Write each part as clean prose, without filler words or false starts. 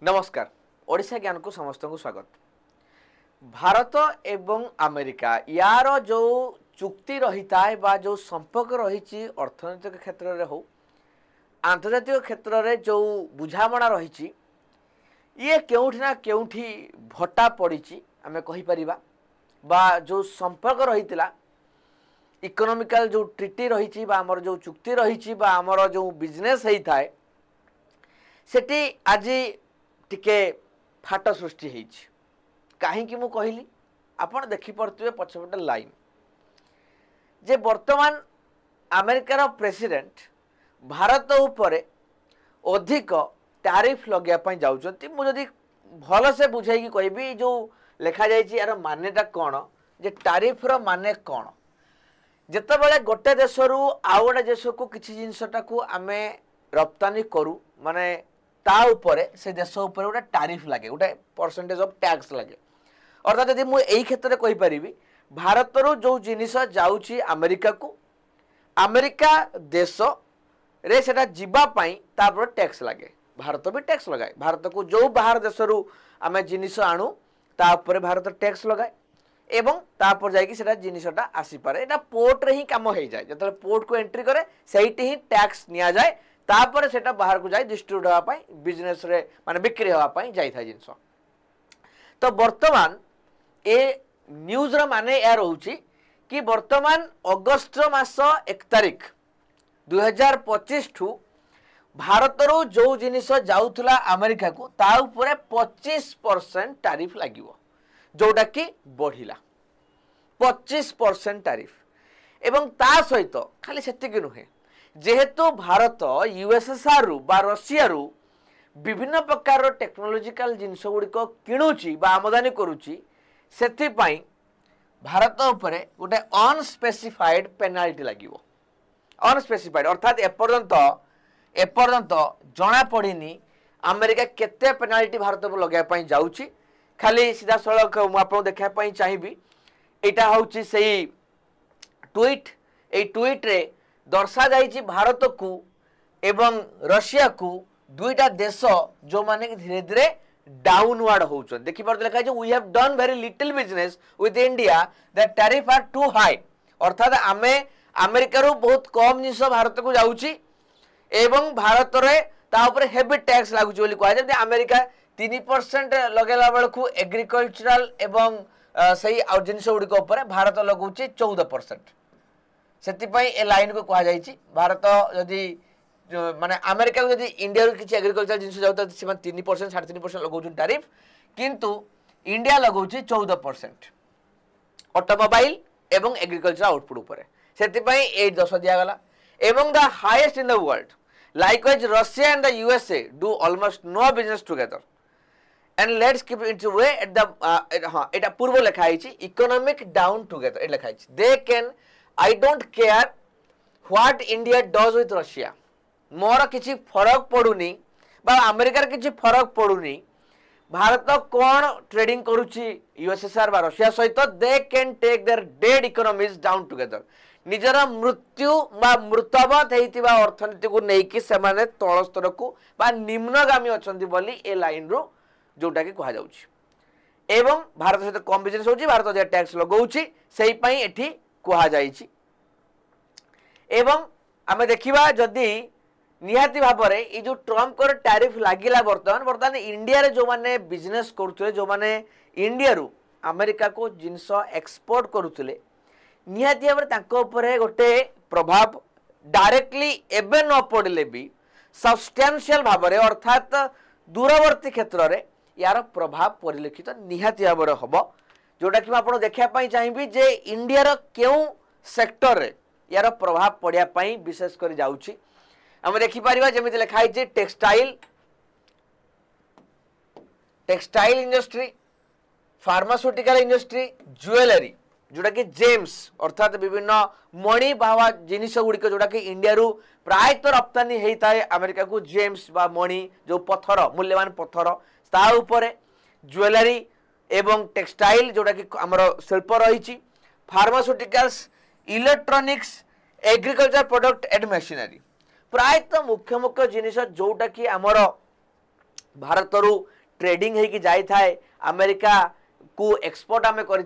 नमस्कार ओडिशा ज्ञान को समस्त को स्वागत। भारत एवं अमेरिका यार जो चुक्ति रही है बा जो संपर्क रही अर्थनैतिक क्षेत्र में हो आंतर्जातिक क्षेत्र में जो बुझामणा रही ये केउठी ना केउठी भट्टा पड़ी आम कहीपर बा जो संपर्क रही इकोनॉमिकल जो ट्रिटी रही आमर जो चुक्ति रही आमर जो बिजनेस होता है सेठी आज टिके फाट सृष्टि होइछि। काहेकि मु कहली आपण देखि पड़ते पछपटे लाइन जे वर्तमान अमेरिकार प्रेसिडेंट भारत उपरे अधिक टैरिफ लगे जाउछंती। मु जदि भल से बुझाई कहबी जो लिखा जाइछि यार मानेटा कौन जे टैरिफ रो माने कौन जेतेबेले गोटे देशरू आउ गोटे देश को किसी जिनसटा को आमे रप्तानी करू माने ता उपरे से देश उपरे गोटे टैरिफ लगे गोटे परसेंटेज ऑफ टैक्स लगे। अर्थात यदि मु एई क्षेत्र में कहि परिबी भारतरू जो जिनिस जाउछि अमेरिका को अमेरिका देश रे सेटा जीवा पई तापर टैक्स लगे भारत भी टैक्स लगाए। भारत को जो बाहर देशरू आमे जिनिस आणु ता उपरे भारत टैक्स लगाए एवं तापर जाइकी सेटा जिनिसटा आसी पारे। एटा पोर्ट रे ही काम हो जाए जतले पोर्ट को एंट्री करे सेठी ही टैक्स निया जाए तापर सेटा बाहर को जाए डिस्ट्रीब्यूट होगा पाई बिजनेस रे माने बिक्री होगा पाई जाई था जिंस। तो वर्तमान ए न्यूज रो माने या रहउची कि वर्तमान अगस्त मास 1 तारिख 2025 ठू भारत रो जो जिनिस जाउथला अमेरिका को ता ऊपर 25% टैरिफ लागिवो जोटा कि बढ़िला 25% टैरिफ एवं ता सहित खाली सेतिक नुहे जेहेतु भारत यूएसएसआर रु बा रशिया रु विभिन्न प्रकार टेक्नोलॉजिकल जिनस गुड़िक किणुची बा आमदानी करुची सेथिपाई भारत उपरे गोटे अनस्पेसिफाइड पेनाल्टी लागिवो। अनस्पेसिफाइड अर्थात एपर्यंत जना पड़िनी अमेरिका केते पेनाल्टी भारत पर लगे पाई जाउची। खाली सीधा सड़क मुझे देखा चाहिए यहाँ हूँ से ट्वीट ए ट्वीट रे दर्शा जाइए भारत को एवं रशिया को दुईटा देश जो माने धीरे धीरे डाउनवर्ड होउछ देखि पर लिखा है we have done very little business with India the tariff are too high. अर्थात आमे अमेरिका रो बहुत कम जिंस भारत को जाउची एवं भारत रे ता ऊपर हेवी टैक्स लागुची बोली कहै जे अमेरिका 3% लगेला बेलू एग्रीकल्चरल एवं सही जिनस गुड़िक भारत लगुच 14%। से ए लाइन को कह जाइए भारत जदि माने अमेरिका को जदि इंडिया किसी एग्रीकल्चर जिनस जाता 3% 3.5% लगौन टैरिफ किंतु इंडिया लगौच 14% ऑटोमोबाइल एवं एग्रीकल्चर आउटपुट उपर से दस दिगला एवं the highest in the world likewise Russia and the USA do almost no business together and let's keep it way at the eta पूर्व लिखा है economic down together it लिखा है they can I don't care what India does with Russia मोर किसी फरक पड़ुनी बा America किसी फरक पड़ुनी भारत कौन ट्रेडिंग करुची यूएसएसआर बा रशिया सहित they can take their dead economies down together निजर मृत्यु बा मृतवत होइतिबा अर्थनीति को नेकी से माने तळ स्तर को बा निम्नगामी अछंती बोली ए लाइन रो जोटा कि कहा जाउची एवं भारत सहित कम बिजनेस होची भारत जे टैक्स लगाउची सेही पई एठी कहा जाईची। एवं आमे देखिबा जदी निहाती भाबरे ए जो ट्रम्प को टैरिफ लागिला वर्तमान इंडिया रे जो माने बिजनेस करूथले जो माने इंडिया रु अमेरिका को जिंस एक्सपोर्ट करूथले निहाती भाबरे तांको ऊपर गोटे प्रभाव डायरेक्टली एबे न पड़ले भी सब्सटेंशियल भाबरे अर्थात दूरवर्ती क्षेत्र रे यार प्रभाव परिलक्षित निहाती भाव हम जोटा कि आप देखा चाहिए जे इंडिया रो क्यों सेक्टर रे यार प्रभाव पड़िया विशेष कर जाउची आम देखिपर जमी लिखा है textile industry pharmaceutical industry jewellery जोटा कि जेम्स अर्थात विभिन्न मणि बावा जिनिस गुड़िक जोटा कि इंडिया रु प्रायतः रप्तानी होता है अमेरिका को जेम्स बा मणि जो पत्थर मूल्यवान पत्थर ता ऊपर ज्वेलरी एवं टेक्सटाइल जोटा कि आमर शिल्प रही pharmaceuticals electronics agriculture product and machinery प्रायतः मुख्य मुख्य जिनिस जोटा कि आमर भारत रु ट्रेडिंग होगी जाई थाए अमेरिका को एक्सपोर्ट आम कर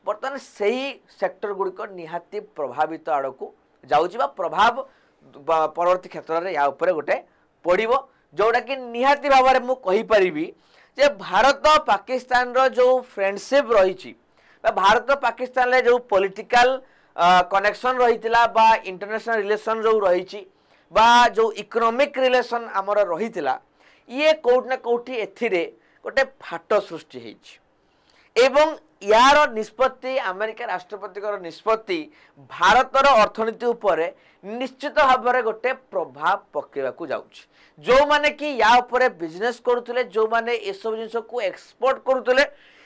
बर्तमान से ही सेक्टर गुड़िक निहाती प्रभावित आड़ को जाऊँगी प्रभाव परवर्ती क्षेत्र में या उपरे गोटे पड़ो जोटा कि निहाती भाव में मुझे जे भारत पाकिस्तान रो जो फ्रेंडशिप रही भारत पाकिस्तान रे जो पॉलिटिकल कनेक्शन रही बा इंटरनेशनल रिलेशन जो रही बा जो इकोनॉमिक रिलेशन आमर रही ये कोट ना कोठी एथिरे गोटे फाट सृष्टि होइछि एवं यार निष्पत्ति अमेरिका राष्ट्रपति निष्पत्ति भारतर अर्थनीति उपरे निश्चित भाव में गोटे प्रभाव पकेवाकू जाउछि जो माने कि या उपरे बिजनेस करुतले जो माने ए सब जिंस को एक्सपोर्ट करुतले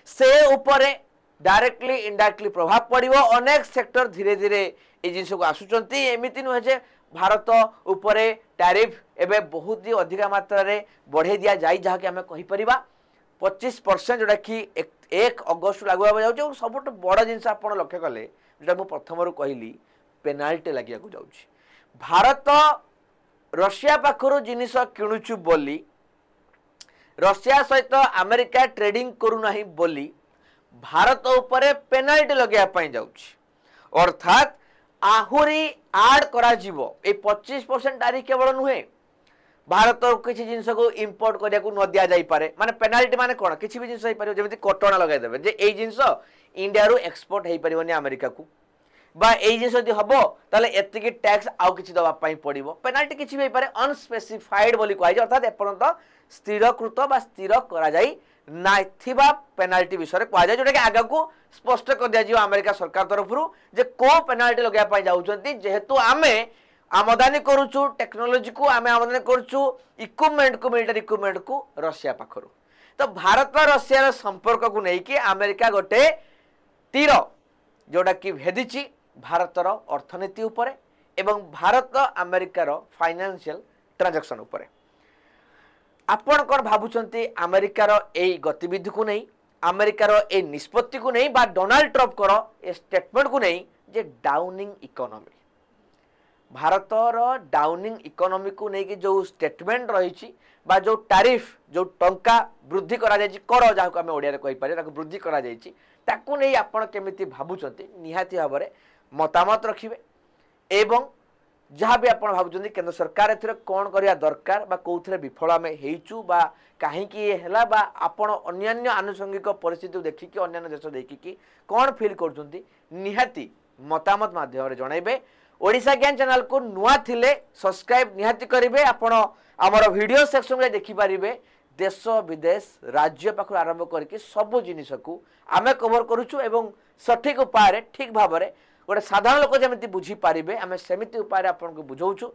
से उपरे डायरेक्टली इनडायरेक्टली प्रभाव पड़िबो अनेक सेक्टर धीरे धीरे ए जिंस को आसुचंती एमिति नुहे जे भारत उपरे टैरिफ एबे बहुत ही अधिक मात्रा रे बढ़े दिया जाई जहा कि हमें कहि परिबा 25% जोटा कि 1 अगस्त लागू होगा जाऊँ सब बड़ जिनस आप लक्ष्य कले जोटा मुझे प्रथम कहली पेनाल्टी लगे जाऊँगी भारत रशिया पाखर जिनिस किणुचु बोली रशिया सहित अमेरिका ट्रेडिंग करूना बोली भारत उपरे पेनाल्टी लगे जाऊँगी अर्थात आहुरी आड करा जीवो ए 25% तारीख केवल नुहे भारत किसी जिनस को इम्पोर्ट करने को न दि जापे माने पेनाल्टी माने कौन किसी भी जिनस जमी कटणा लगेदेवे जे ये जिनस इंडिया रू एक्सपोर्ट हो पारे अमेरिका को बा ये जिनस यदि हम ताले एतिकी टैक्स आउ किछि दवाई पड़ो पेनाल्टी किसी भी हो पारे अनस्पेसिफाइड बोली कहुई अर्थात एपर्यंत स्थिरकृत बा स्थिर करा जाई नाथिबा पेनाल्टी विषय कहुए जोटा कि आगे को स्पष्ट कर दिया अमेरिका सरकार तरफ जे को पेनाल्टी लगे जाऊँच जेहेतु आमे आमदानी करुचु टेक्नोलोजी को आमे आमदानी करुचु इक्विपमेंट को मिलिटरी इक्विपमेंट को रशिया पाखरु तो भारत रशिया संपर्क को लेकिन अमेरिका गोटे तीर जोटा कि भेदिची भारतर अर्थनीति उपरे एवं भारत अमेरिकार फाइनेंशियल ट्रांजैक्शन उपरे आपण कौन भावुंट अमेरिकार ए गतिविधि को नहीं अमेरिकार ए निष्पत्ति को नहीं बा डोनाल्ड ट्रम्प कर ए स्टेटमेंट को नहीं जे डाउनिंग इकोनॉमी भारतर डाउनिंग इकोनॉमी को लेकिन जो स्टेटमेंट रही जो टैरिफ जो टंका वृद्धि करा जायछि कर जहाँ आम ओडिया कहि पारे ताको वृद्धि करा जायछि ताकू नहीं आपण केमिति भाबुचंती निहाती भाव में मतामत रखिबे एवं जहाँ भी आपण भाबुचंती केंद्र सरकार एथिरे कोन करिया दरकार बा कोउथिरे विफल आमे हेइचु बा काहेकि ये हैला बा आपण अन्यान्य आनुषंगिक परिस्थिति देखिकी अन्यान्य देश देखिकी कोन फील करचंती निहाती मतामत माध्यम रे जणाइबे ओडिशा ज्ञान चैनल को नुआ थिले सब्सक्राइब निहाती करेंगे आपण आमर वीडियो सेक्शन में देखिपारे देश विदेश राज्य पाख आरंभ करके सब जिनिस को आमे कवर करुचु एवं सठिक उपाय ठीक भाव में गोटे साधारण लोक जमी बुझीपारे आम सेमती उपाय आपको बुझाऊँ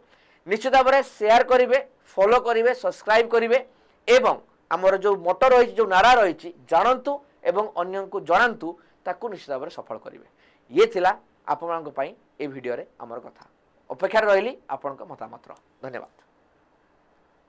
निश्चित भाव में शेयर करेंगे फॉलो करेंगे सब्सक्राइब करेंगे एवं आमर जो मोटो रही जो नारा रही जानतु एवं अन्य को जनातु ताकू निश्चित भाव में सफल करेंगे ये थिला आपण ए भिडियो रे आमर कथा अपेक्षा रही आपण मतामत धन्यवाद।